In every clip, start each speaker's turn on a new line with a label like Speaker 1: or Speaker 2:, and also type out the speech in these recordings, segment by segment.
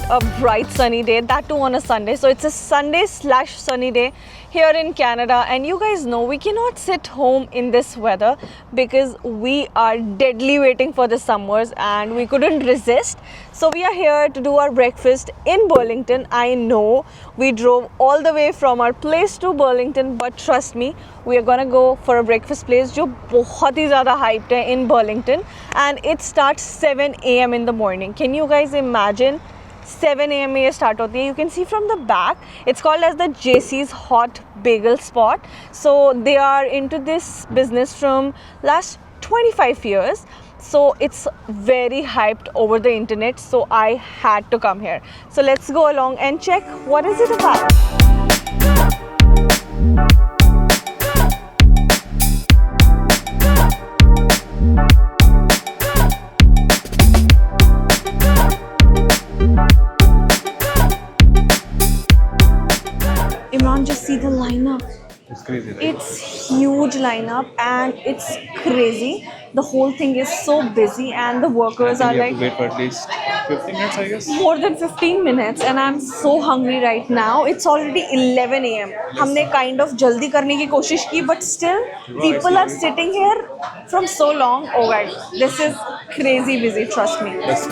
Speaker 1: a bright sunny day, that too on a Sunday. So it's a Sunday/sunny day here in Canada, and you guys know we cannot sit home in this weather because we are deadly waiting for the summers and we couldn't resist. So we are here to do our breakfast in Burlington. I know we drove all the way from our place to Burlington, but trust me, we are gonna go for a breakfast place जो बहुत ही ज़्यादा hyped है in Burlington, and it starts 7 a.m. in the morning. Can you guys imagine? 7 a.m. में ये start होती है. You can see from the back, it's called as the JC's Hot Bagel Spot. So they are into this business from last 25 years. So it's very hyped over the internet. So I had to come here. So let's go along and check what is it about. Imran, just see the lineup.
Speaker 2: It's crazy, right?
Speaker 1: It's huge lineup and it's crazy. The whole thing is so busy and the workers are
Speaker 2: You have
Speaker 1: like
Speaker 2: to wait for at least 15 minutes, I guess.
Speaker 1: more than 15 minutes, and I'm so hungry right now. It's already 11 a.m. हमने kind of जल्दी करने की कोशिश की, but still people are sitting here from so long. Oh guys, this is crazy busy, trust me.
Speaker 2: Yes.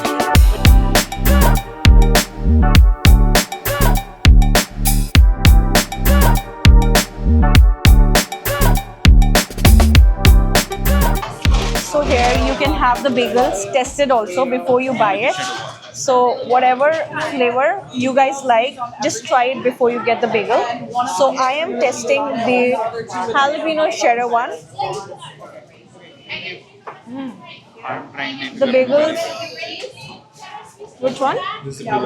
Speaker 1: So here you can have the bagels tested also before you buy it. So whatever flavor you guys like, just try it before you get the bagel. So I am testing the jalapeno cheddar one. The bagels. Which one?
Speaker 2: This is blue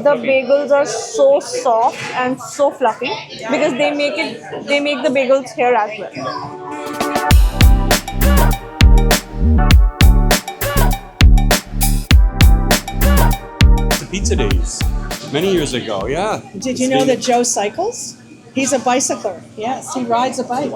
Speaker 1: The bagels are so soft and so fluffy because they make the bagels here as well.
Speaker 3: The pizza days, many years ago, yeah.
Speaker 4: Did you know that Joe cycles? He's a bicycler. Yes, he rides a bike.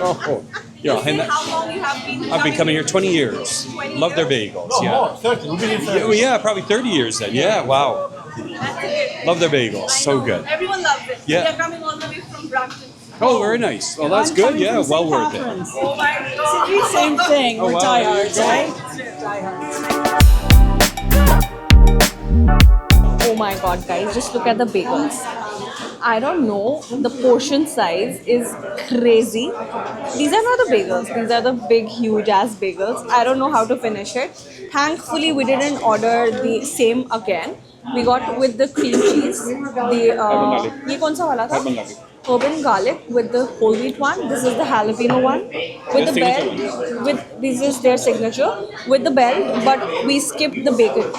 Speaker 3: Oh, yeah. And
Speaker 1: How long you have been?
Speaker 3: I've been coming here 20 years. Love their bagels, yeah.
Speaker 2: 30. We've been here 30.
Speaker 3: Yeah, well, yeah, probably 30 years then. Yeah, wow. Love their bagels, so good.
Speaker 1: Everyone loves it.
Speaker 3: Yeah.
Speaker 1: We are coming all the way from Brampton.
Speaker 3: Oh, very nice. Well, that's
Speaker 4: I'm
Speaker 3: good.
Speaker 4: coming
Speaker 3: Yeah,
Speaker 4: from
Speaker 3: well
Speaker 4: St.
Speaker 3: worth it.
Speaker 4: Catharines.
Speaker 1: Oh my god.
Speaker 4: Same thing.
Speaker 3: Oh,
Speaker 4: We're
Speaker 3: wow.
Speaker 4: diehards,
Speaker 3: There
Speaker 4: right?
Speaker 3: you
Speaker 1: Oh my god, guys, just look at the bagels. I don't know, the portion size is crazy. These are not the bagels, these are the big, huge ass bagels. I don't know how to finish it. Thankfully, we didn't order the same again. We got with the cream cheese, the ये कौन सा वाला था?
Speaker 2: Urban garlic.
Speaker 1: Urban garlic with the whole wheat one. This is the jalapeno one with the
Speaker 2: Their
Speaker 1: bell.
Speaker 2: signature
Speaker 1: With this is their signature with the bell, but we skipped the bacon.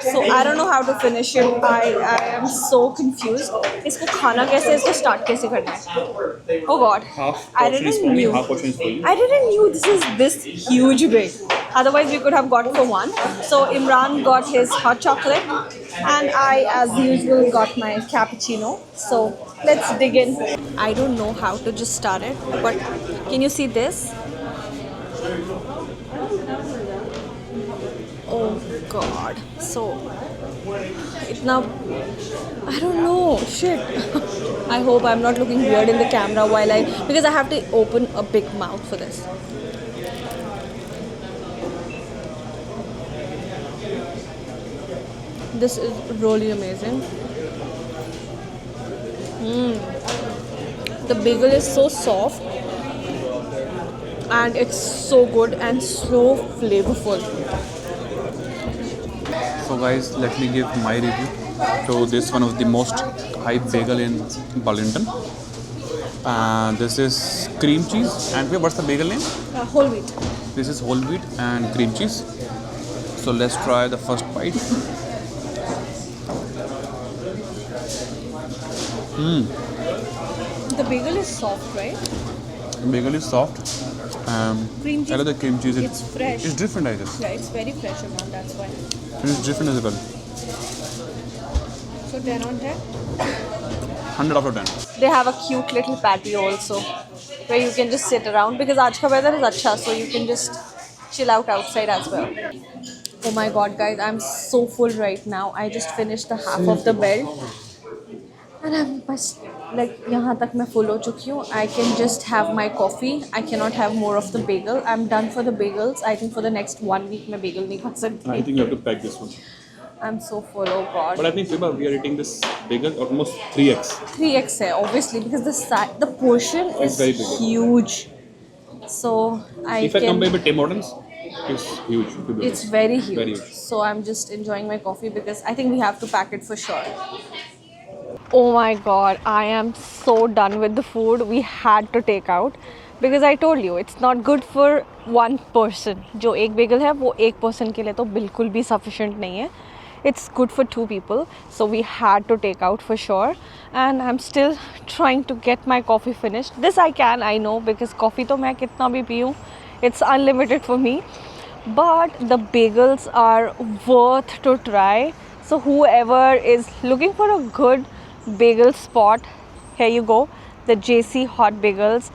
Speaker 1: So I don't know how to finish it. I am so confused. इसको खाना कैसे है? इसको start कैसे करना है? Oh God!
Speaker 2: Half
Speaker 1: I
Speaker 2: portion is
Speaker 1: didn't
Speaker 2: for me,
Speaker 1: knew.
Speaker 2: half portion is for you.
Speaker 1: I didn't knew this is this huge big. Otherwise, we could have got for one. So Imran got his hot chocolate, and I, as usual, got my cappuccino. So let's dig in. I don't know how to just start it, but can you see this? Oh God! So it now. I don't know. Shit. I hope I'm not looking weird in the camera because I have to open a big mouth for this. This is really amazing. The bagel is so soft and it's so good and so flavorful.
Speaker 2: So guys, let me give my review. So this is one of the most hyped bagel in Burlington. This is cream cheese and what's the bagel name?
Speaker 1: Whole wheat.
Speaker 2: This is whole wheat and cream cheese. So let's try the first bite.
Speaker 1: The bagel is soft, right?
Speaker 2: Bagel is soft.
Speaker 1: Cream cheese.
Speaker 2: I love the cream cheese.
Speaker 1: It's fresh.
Speaker 2: It's different, I guess.
Speaker 1: Yeah, it's very fresh amount, that's why.
Speaker 2: And it's different as well.
Speaker 1: So 10 on 10?
Speaker 2: 100 out of 10.
Speaker 1: They have a cute little patio also where you can just sit around because आज का weather is अच्छा, so you can just chill out outside as well. Oh my god guys, I'm so full right now. I just finished the half of the belt and I'm बस like यहाँ तक मैं full हो चुकी हूँ. I can just have my coffee. I cannot have more of the bagel. I'm done for the bagels. I think for the next 1 week मैं bagel नहीं खा सकती.
Speaker 2: I think you have to pack this one.
Speaker 1: I'm so full, oh god.
Speaker 2: But I think Fiba, we are eating this bagel almost 3x.
Speaker 1: 3x hai, obviously, because the portion is
Speaker 2: very big.
Speaker 1: huge. So
Speaker 2: If I compare with Tim Hortons, it's huge.
Speaker 1: it's very huge.
Speaker 2: Very huge.
Speaker 1: So I'm just enjoying my coffee because I think we have to pack it for sure. Oh my god, I am so done with the food. We had to take out because I told you it's not good for one person. जो एक bagel है वो एक person के लिए तो बिल्कुल भी sufficient नहीं है. It's good for 2 people, so we had to take out for sure. And I'm still trying to get my coffee finished. This I can, I know, because coffee तो मैं कितना भी पीऊँ, it's unlimited for me. But the bagels are worth to try. So whoever is looking for a good bagel spot, here you go, the JC Hot Bagels.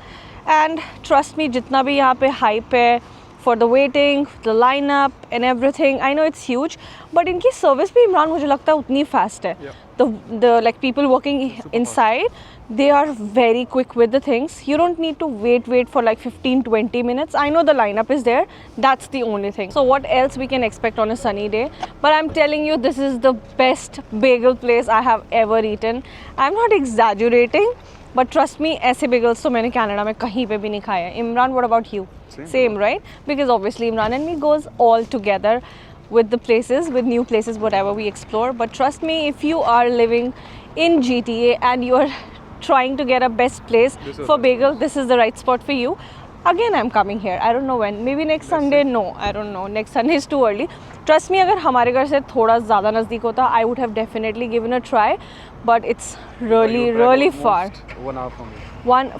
Speaker 1: And trust me, जितना भी यहाँ पे hype है for the waiting, the lineup and everything, I know it's huge, but इनकी service भी इमरान मुझे लगता है उतनी fast है. The like people working inside, they are very quick with the things. You don't need to wait for like 15-20 minutes. I know the lineup is there. That's the only thing. So what else we can expect on a sunny day? But I'm telling you, this is the best bagel place I have ever eaten. I'm not exaggerating, but trust me, ऐसे bagels तो मैंने Canada में कहीं पे भी नहीं खाए हैं. Imran, what about you? Same, right? Because obviously Imran and me goes all together with the places, with new places, whatever we explore. But trust me, if you are living in GTA and you are trying to get a best place for bagel, this is the right spot for you. Again, I'm coming here. I don't know when. Maybe next Sunday. No, I don't know. Next Sunday is too early. Trust me, अगर हमारे घर से थोड़ा ज़्यादा नज़दीक होता, I would have definitely given a try. But it's really far.
Speaker 2: 1 hour from here.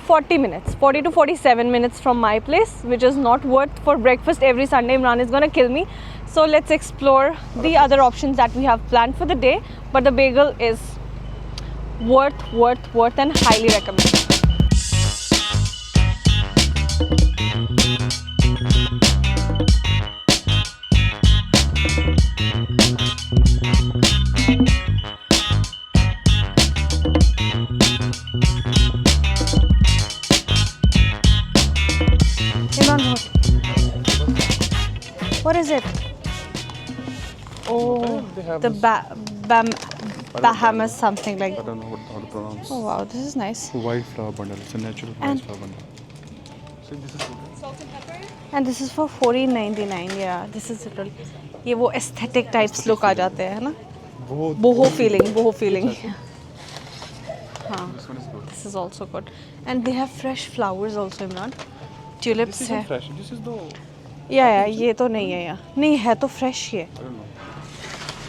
Speaker 1: 40 minutes, 40 to 47 minutes from my place, which is not worth for breakfast every Sunday. Imran is gonna kill me. So let's explore the other options that we have planned for the day. But the bagel is worth and highly recommended. What is it? Oh, the Bahamas something like.
Speaker 2: I don't know how to pronounce.
Speaker 1: Oh wow, this is nice.
Speaker 2: White flower bundle. It's a natural
Speaker 1: And-
Speaker 2: white flower bundle. So this is
Speaker 1: And this is for $14.99. Yeah, this is literally. ये वो aesthetic types look आ जाते हैं ना? Boho feeling. हाँ.
Speaker 2: This one is good.
Speaker 1: This is also good. And they have fresh flowers also, Imran. Tulips
Speaker 2: This
Speaker 1: है.
Speaker 2: isn't fresh. This is the.
Speaker 1: Yeah, ये तो नहीं है यार. नहीं है तो fresh ही है.
Speaker 2: I don't know.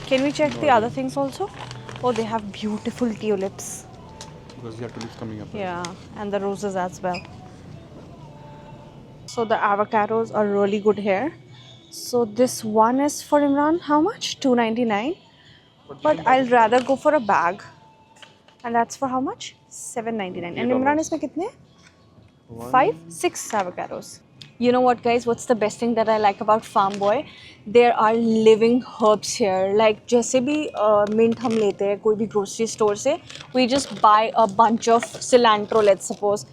Speaker 1: Can we check the other things also? Oh, they have beautiful tulips.
Speaker 2: Because you have tulips coming up.
Speaker 1: Yeah, and the roses as well. So the avocados are really good here. So this one is for Imran, how much? $2.99. But I'll rather go for a bag. And that's for how much? $7.99. And Imran, इसमें कितने? 6 avocados. You know what, guys? What's the best thing that I like about Farm Boy? There are living herbs here. Like जैसे भी mint हम लेते हैं कोई भी grocery store से, we just buy a bunch of cilantro, let's suppose,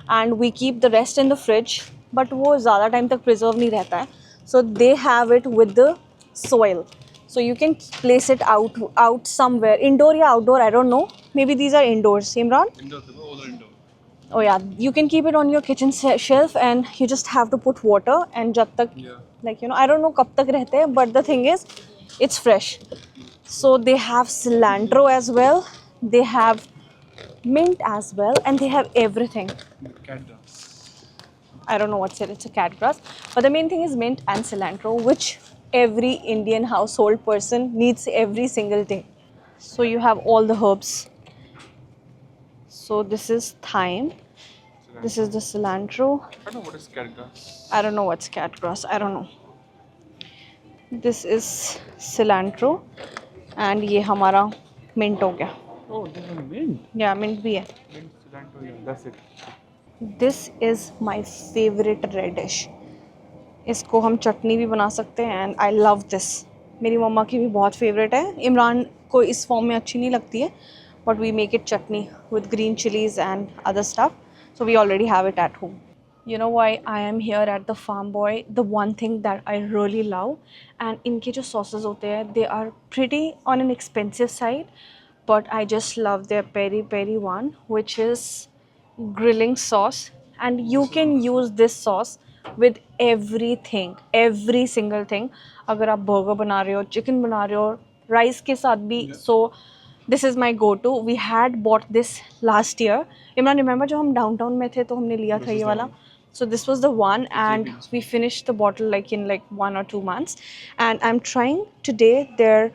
Speaker 1: and we keep the rest in the fridge. But वो ज़्यादा time तक preserve नहीं रहता है. So they have it with the soil. So you can place it out somewhere, indoor or outdoor. I don't know. Maybe these are indoors. Imran?
Speaker 2: Indoor, all are indoor.
Speaker 1: Oh yeah, you can keep it on your kitchen shelf and you just have to put water and jab tak, like you know, I don't know kab tak rehte hain, but the thing is, it's fresh. So they have cilantro as well, they have mint as well, and they have everything.
Speaker 2: Cat grass.
Speaker 1: I don't know what's it, it's a cat grass. But the main thing is mint and cilantro, which every Indian household person needs every single day. So you have all the herbs. So this is thyme. This is the cilantro.
Speaker 2: I don't know what is cat grass.
Speaker 1: I don't know what's cat grass. I don't know. This is cilantro. And ये हमारा mint हो गया.
Speaker 2: Oh, this is mint.
Speaker 1: Yeah, mint भी है.
Speaker 2: Mint, That's it.
Speaker 1: This is my favorite red dish. इसको हम चटनी भी बना सकते हैं एंड आई लव दिस. मेरी मम्मा की भी बहुत फेवरेट है. इमरान को इस फॉर्म में अच्छी नहीं लगती है, but we make it chutney with green chillies and other stuff. So we already have it at home. You know why I am here at the Farm Boy? The one thing that I really love, and इनके जो sauces होते हैं, they are pretty on an expensive side, but I just love their peri peri one, which is grilling sauce, and you can use this sauce with everything, every single thing. अगर आप burger बना रहे हो, chicken बना रहे हो, rice के साथ भी. So this is my go-to. We had bought this last year. Imran, remember जब हम downtown में थे तो हमने लिया था ये वाला. So this was the one, and we finished the bottle like in 1 or 2 months. And I'm trying today their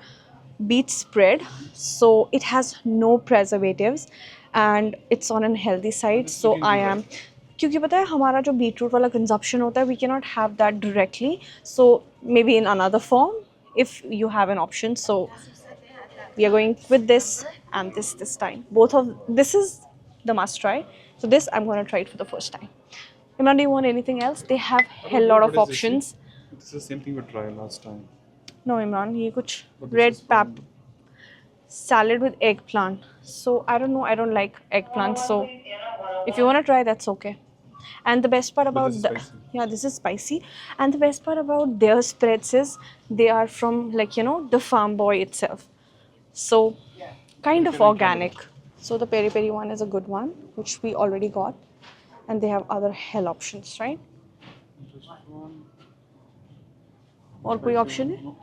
Speaker 1: beet spread. So it has no preservatives and it's on a healthy side. So I am, क्योंकि पता है हमारा जो beetroot वाला consumption होता है, we cannot have that directly. So maybe in another form if you have an option. So we are going with this and this time. Both of this is the must try. So this I'm going to try it for the first time. Imran, do you want anything else? They have hell lot of options.
Speaker 2: This is the same thing we tried last time.
Speaker 1: No, Imran, ये कुछ red pap salad with eggplant. So I don't know, I don't like eggplant. So if you want to try, that's okay. And the best part about this is spicy. And the best part about their spreads is they are from the Farm Boy itself. So kind of organic. So the peri peri one is a good one, which we already got. And they have other hell options, right? और कोई option है?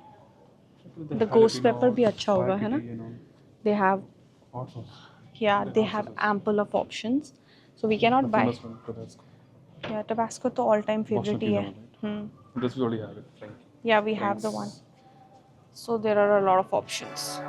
Speaker 1: The ghost pepper भी अच्छा होगा, है ना? They have, yeah, they have ample of options. So we cannot buy. Yeah, Tabasco तो all time favorite ही है.
Speaker 2: This we already have it.
Speaker 1: Yeah, we have the one. So there are a lot of options.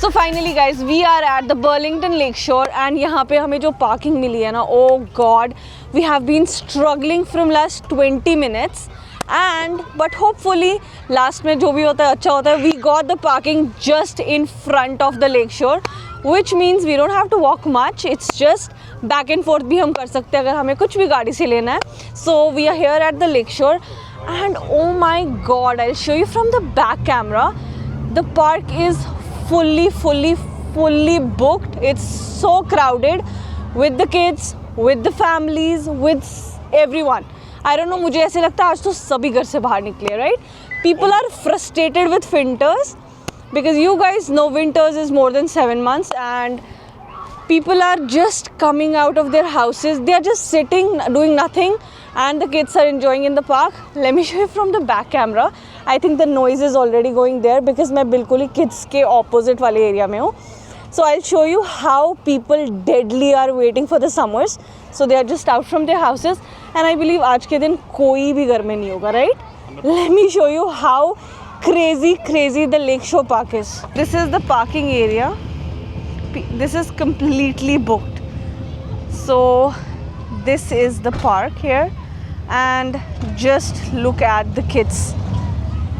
Speaker 1: So finally guys, we are at the Burlington Lakeshore and यहाँ पे हमें जो parking मिली है ना, oh god, we have been struggling from last 20 minutes and but hopefully last में जो भी होता है अच्छा होता है. We got the parking just in front of the lakeshore, which means we don't have to walk much. It's just back and forth भी हम कर सकते हैं अगर हमें कुछ भी गाड़ी से लेना है. So we are here at the lakeshore and oh my god, I'll show you from the back camera. The park is fully booked. It's so crowded with the kids, with the families, with everyone. I don't know, मुझे ऐसे लगता है आज तो सभी घर से बाहर निकले, right? People are frustrated with winters because you guys know winters is more than 7 months and people are just coming out of their houses. They are just sitting, doing nothing, and the kids are enjoying in the park. Let me show you from the back camera. I think the noise is already going there because मैं बिल्कुल ही kids के opposite वाले area में हूँ. So I'll show you how people deadly are waiting for the summers. So they are just out from their houses, and I believe आज के दिन कोई भी घर में नहीं होगा, right? Let me show you how crazy the Lakeshore Park is. This is the parking area. This is completely booked. So this is the park here, and just look at the kids.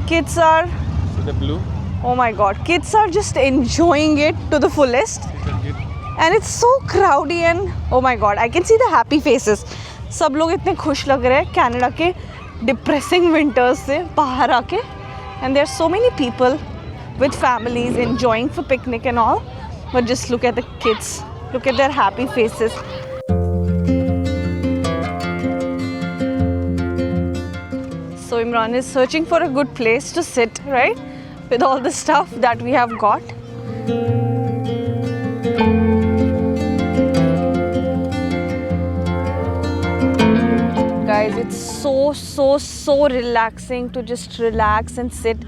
Speaker 1: Kids are,
Speaker 2: So the blue.
Speaker 1: oh my god, kids are just enjoying it to the fullest. And it's so crowdy and oh my god, I can see the happy faces. सब लोग इतने खुश लग रहे हैं Canada के depressing winters से बाहर आके. And there are so many people with families enjoying for picnic and all. But just look at the kids. Look at their happy faces. So Imran is searching for a good place to sit, right? With all the stuff that we have got. Guys, it's so relaxing to just relax and sit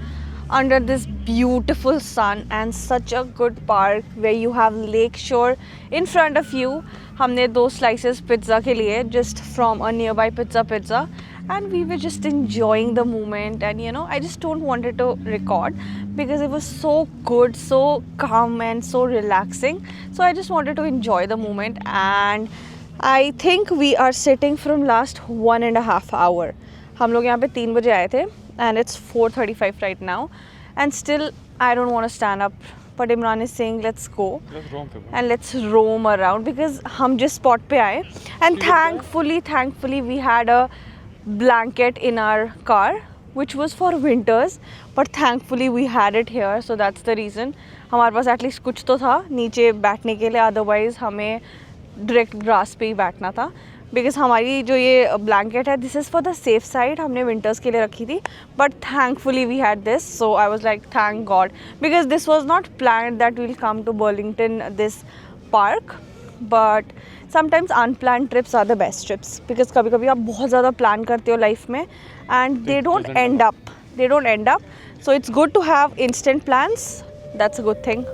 Speaker 1: under this beautiful sun and such a good park where you have Lakeshore in front of you. हमने 2 slices pizza के लिए just from a nearby pizza and we were just enjoying the moment. And you know, I just don't wanted to record because it was so good, so calm and so relaxing. So I just wanted to enjoy the moment. And I think we are sitting from last 1.5 hour. हम लोग यहाँ पे 3 बजे आए थे and it's 4:35 right now, and still I don't want to stand up, but Imran is saying let's go and let's roam around because हम जिस spot पे आए, and thankfully we had a blanket in our car which was for winters, but thankfully we had it here, so that's the reason हमारे पास at least कुछ तो था नीचे बैठने के लिए, otherwise हमें डायरेक्ट ग्रास पे ही बैठना था. बिकॉज हमारी जो ये ब्लैंकेट है this is for the safe side, हमने विंटर्स के लिए रखी थी, but thankfully we had this, so I was like thank God because this was not planned that will come to Burlington this park. But sometimes unplan trips are the best trips because कभी कभी आप बहुत ज़्यादा plan करते हो life में and they don't end up, so it's good to have instant plans. That's a good thing.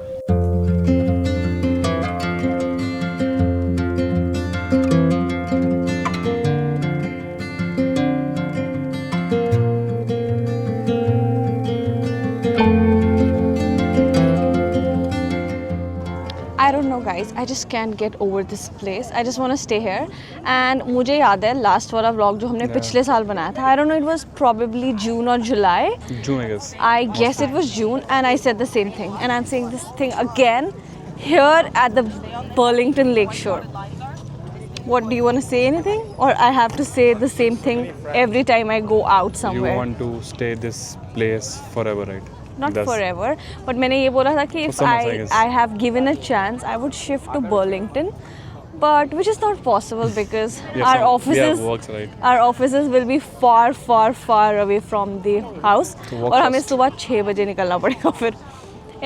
Speaker 1: I don't know guys, I just can't get over this place. I just want to stay here. And मुझे याद है last वाला vlog जो हमने पिछले साल बनाया था, I don't know, it was probably June or July.
Speaker 2: June, I guess.
Speaker 1: I guess it was June, and I said the same thing, and I'm saying this thing again here at the Burlington Lakeshore. What, do you want to say anything, or I have to say the same thing every time I go out somewhere?
Speaker 5: You want to stay this place forever, right?
Speaker 1: Not
Speaker 5: That's-
Speaker 1: forever, but मैंने ये बोला था कि if
Speaker 5: some months, I guess.
Speaker 1: I have given a chance, I would shift to Burlington, but which is not possible because
Speaker 5: Yeah,
Speaker 1: our
Speaker 5: some-
Speaker 1: offices,
Speaker 5: yeah, works, right.
Speaker 1: our offices will be far away from the house,
Speaker 5: So walk
Speaker 1: और हमें
Speaker 5: fast.
Speaker 1: सुबह 6 बजे निकलना पड़ेगा फिर.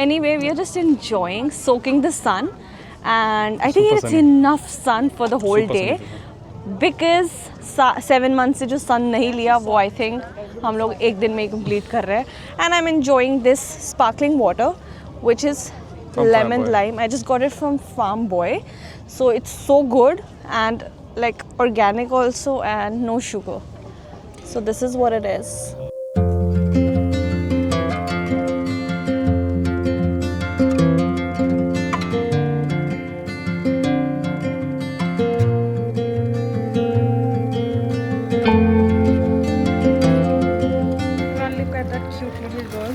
Speaker 1: Anyway, we are just enjoying, soaking the sun, and I think
Speaker 5: Super
Speaker 1: it's
Speaker 5: sunny.
Speaker 1: enough sun for the whole
Speaker 5: Super
Speaker 1: day.
Speaker 5: sunny.
Speaker 1: Because 7 month से जो सन नहीं लिया वो आई थिंक हम लोग एक दिन में ही कंप्लीट कर रहे हैं. And I am enjoying this sparkling water which is
Speaker 5: From
Speaker 1: lemon
Speaker 5: Farm Boy.
Speaker 1: Lime. I just got it from Farm Boy, so it's so good and like organic also and no sugar, so this is what it is. Look at that cute little girl.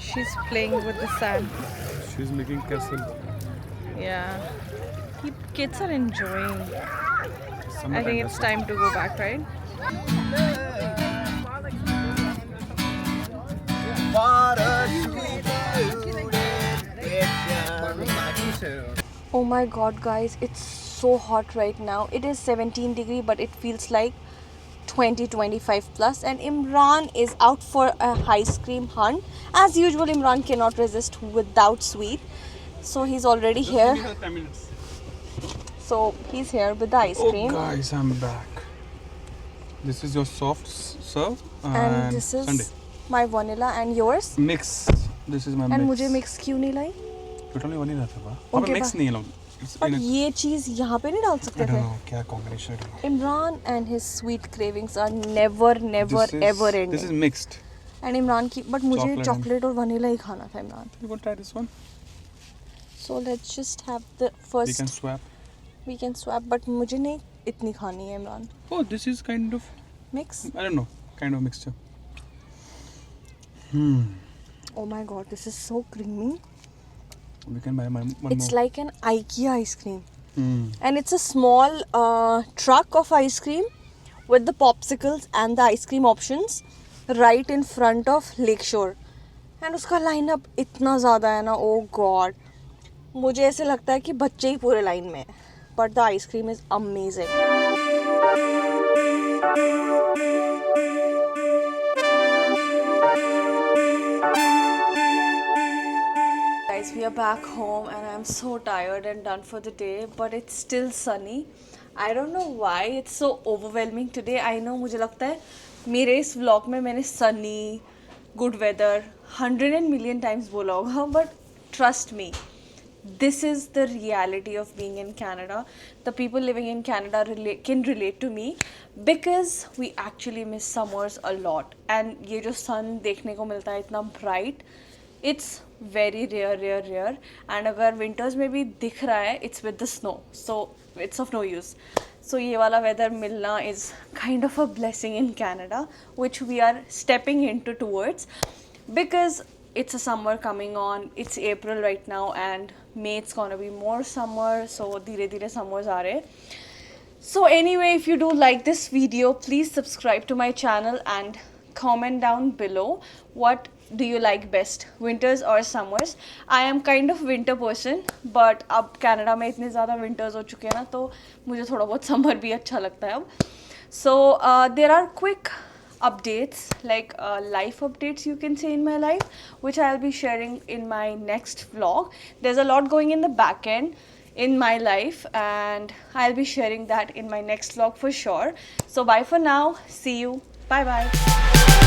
Speaker 1: She's playing with the sand.
Speaker 5: She's making castle.
Speaker 1: Yeah. Kids are enjoying. I think it's time to go back, right? Oh my god guys, it's so hot right now. It is 17 degree but it feels like 20-25 plus, and Imran is out for a ice cream hunt. As usual, Imran cannot resist without sweet, so he's already here. So he's here with the ice cream,
Speaker 2: Guys, I'm back. This is your soft serve
Speaker 1: and this is
Speaker 2: Sunday.
Speaker 1: my vanilla and yours.
Speaker 2: Mix. This is my
Speaker 1: And
Speaker 2: mix.
Speaker 1: मुझे mix क्यों नहीं लाई?
Speaker 2: Totally vanilla था बा. वहाँ पे
Speaker 1: Okay,
Speaker 2: mix
Speaker 1: बा.
Speaker 2: नहीं है लोग. It's
Speaker 1: But
Speaker 2: in a,
Speaker 1: ये चीज़ यहाँ पे नहीं डाल
Speaker 2: I
Speaker 1: सकते
Speaker 2: don't
Speaker 1: थे.
Speaker 2: know क्या combination है.
Speaker 1: Imran and his sweet cravings are never ever ending.
Speaker 2: This is mixed.
Speaker 1: And Imran की, but मुझे
Speaker 2: Chocolate
Speaker 1: chocolate और vanilla ही खाना था Imran.
Speaker 2: You want to try this one?
Speaker 1: So let's just have the
Speaker 2: We can
Speaker 1: first.
Speaker 2: swap.
Speaker 1: We can swap, but मुझे नहीं इतनी खानी है Imran.
Speaker 2: Oh, this is kind of,
Speaker 1: Mix.
Speaker 2: I don't know, kind of mixture.
Speaker 1: Oh my god, this is so creamy.
Speaker 2: We can buy one
Speaker 1: It's
Speaker 2: more.
Speaker 1: like an IKEA ice cream.
Speaker 2: Hmm.
Speaker 1: And it's a small truck of ice cream with the popsicles and the ice cream options right in front of Lakeshore. And उसका lineup इतना ज़्यादा है ना, oh god. मुझे ऐसे लगता है कि बच्चे ही पूरे लाइन में हैं. But the ice cream is amazing. Guys, we are back home and I'm so tired and done for the day, but it's still sunny. I don't know why it's so overwhelming today. I know मुझे लगता है मेरे इस vlog में मैंने sunny, good weather 100 million times बोला होगा, but trust me, this is the reality of being in Canada. The people living in Canada can relate to me because we actually miss summers a lot. And ये जो sun देखने को मिलता है इतना bright, it's very rare. And अगर winters में भी दिख रहा है, it's with the snow, so it's of no use. So ये वाला weather मिलना is kind of a blessing in Canada, which we are stepping into towards because it's a summer coming on. It's April right now and May it's gonna be more summer, so धीरे धीरे summers आ रहे. So anyway, if you do like this video, please subscribe to my channel and comment down below what do you like best, winters or summers. I am kind of winter person, but अब Canada में इतने ज़्यादा winters हो चुके हैं ना, तो मुझे थोड़ा बहुत summer भी अच्छा लगता है अब. So there are quick updates, like life updates you can say in my life, which I'll be sharing in my next vlog. There's a lot going in the back end in my life and I'll be sharing that in my next vlog for sure. So bye for now, see you, bye bye.